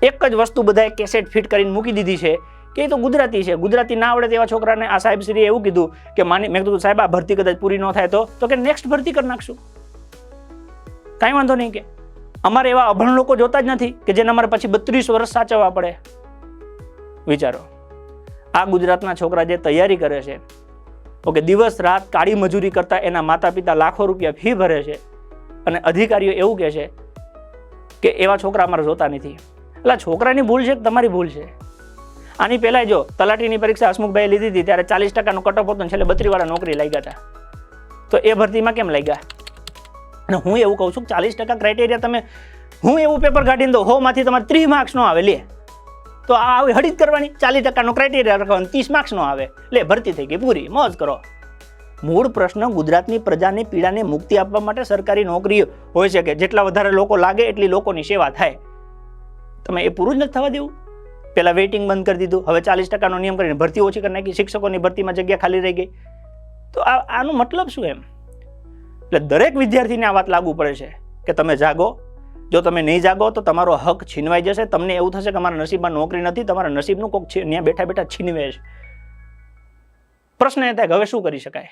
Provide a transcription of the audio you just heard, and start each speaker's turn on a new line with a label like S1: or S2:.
S1: એક જ વસ્તુ બધાએ કેસેટ ફિટ કરીને મૂકી દીધી છે કે એ તો ગુજરાતી છે, ગુજરાતી ના આવડે તેવા છોકરાને આ સાહેબશ્રીએ એવું કીધું કે મેં કીધું સાહેબ આ ભરતી કદાચ પૂરી ન થાય તો કે નેક્સ્ટ ભરતી કરી નાખશું, કાંઈ વાંધો નહીં. કે અમારે એવા અભણ લોકો જોતા જ નથી કે જેને અમારે પછી 32 વર્ષ સાચવવા પડે. વિચારો, આ ગુજરાતના છોકરા જે તૈયારી કરે છે, ઓકે, દિવસ રાત કાળી મજૂરી કરતા એના માતા પિતા લાખો રૂપિયા ફી ભરે છે અને અધિકારીઓ એવું કહે છે કે એવા છોકરા અમારે જોતા નથી. એટલે છોકરાની ભૂલ છે કે તમારી ભૂલ છે? આની પહેલાં જો તલાટીની પરીક્ષા હસમુખભાઈ લીધી હતી ત્યારે 40% કટ ઓફ હતો ને છેલ્લે 32 નોકરી લાગ્યા હતા. તો એ ભરતીમાં કેમ લાગ્યા? અને હું એવું કહું છું કે 40% ક્રાઇટેરિયા તમે, હું એવું પેપર કાઢીને દઉં 100 માંથી તમારે 30 માર્ક્સ નો આવે, લે તો આ આવી હળી જ કરવાની, 40% ક્રાઇટેરિયા રાખવાનું, 30 માર્ક્સ નો આવે, લે ભરતી થઈ ગઈ પૂરી, મોજ કરો. મૂળ પ્રશ્ન ગુજરાતની પ્રજાની પીડાને મુક્તિ આપવા માટે સરકારી નોકરી હોય છે કે જેટલા વધારે લોકો લાગે એટલી લોકોની સેવા થાય. તમે એ પૂરું જ નથી થવા દેવું. પહેલા વેઇટિંગ બંધ કરી દીધું, હવે 40% નિયમ કરીને ભરતી ઓછી કરી નાખી, શિક્ષકોની ભરતીમાં જગ્યા ખાલી રહી ગઈ. તો આનો મતલબ શું એમ? એટલે દરેક વિદ્યાર્થીને આ વાત લાગુ પડે છે કે તમે જાગો. જો તમે નહીં જાગો તો તમારો હક છીનવાઈ જશે. તમને એવું થશે કે અમારા નસીબમાં નોકરી નથી, તમારા નસીબનું કોઈક ત્યાં બેઠા બેઠા છીનવે છે. પ્રશ્ન એ થાય કે હવે શું કરી શકાય?